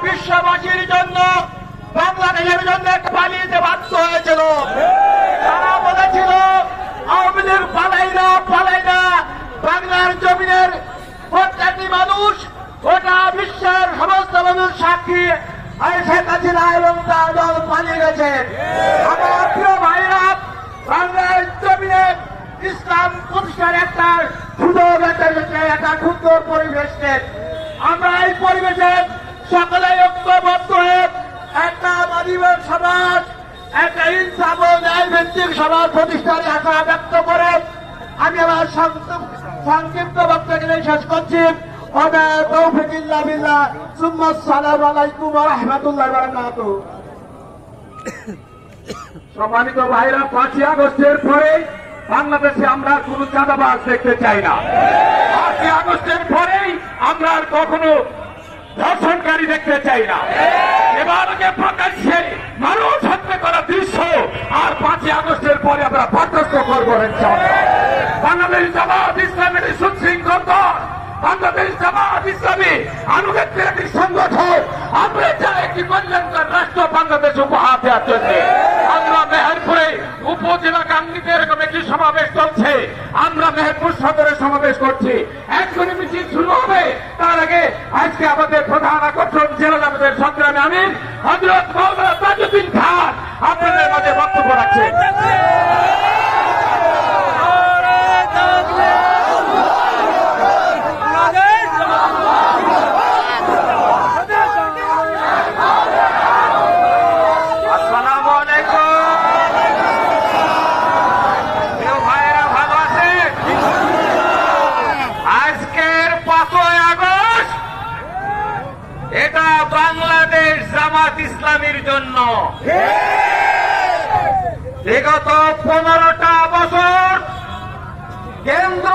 বিশ্ববাসীর জন্য, বাংলাদেশের জন্য পালিয়ে বাধ্য হয়েছিল। তারা বলেছিল আওয়ামী লীগ পালাই না, বাংলার জমিনের প্রত্যেকটি মানুষ, গোটা বিশ্বের সমস্ত মানুষ সাক্ষী শেখ হাসিনা এবং তার দল পালিয়ে গেছে। আমার প্রিয় ভাইরা, বাংলার জমিনে ইসলাম প্রতিষ্ঠার একটা সুযোগ, একটা সুন্দর পরিবেশ। আমরা এই পরিবেশে সকলে ঐক্যবদ্ধ হয়ে একটা মানবিক সমাজ, একটা ইনসাফ ও ন্যায় ভিত্তিক সমাজ প্রতিষ্ঠার আশা ব্যক্ত করে আমি আমার সংক্ষিপ্ত বক্তব্য শেষ করছি। সম্মানিত ভাইরা, 5ই আগস্টের পরে বাংলাদেশে আমরা কোন চাঁদাবাজ দেখতে চাই না। 5ই আগস্টের পরেই আমরা আর কখনো ধর্ষণকারী দেখতে চাই না। এবারকে প্রকাশ্যে মানুষ হত্যা করা দৃশ্য আর 5ই আগস্টের পরে আমরা বরদাস্ত করবো ইনশাআল্লাহ। বাংলাদেশ জামাত ইসলামের সুশৃঙ্খল দল, বাংলাদেশ জামাত ইসলামী আনুগত্যের একটি সংগঠন, আমরা চাই একটি কল্যাণকর রাষ্ট্র বাংলাদেশ উপহার দেওয়ার জন্য। আমরা মেহেরপুরে উপজেলা গাঙ্গিতে এরকম একটি সমাবেশ চলছে, আমরা মেহেরপুর সদরে সমাবেশ করছি। এখনই মিছিল শুরু হবে, তার আগে আজকে আমাদের প্রধান আকর্ষণ জেলা জামাতের সংগ্রামী আমির হযরত মাওলানা তাজউদ্দিন খান আপনাদের মাঝে বক্তব্য রাখছেন। এটা বাংলাদেশ জামাত ইসলামীর জন্য বিগত 15টা বছর কেন্দ্র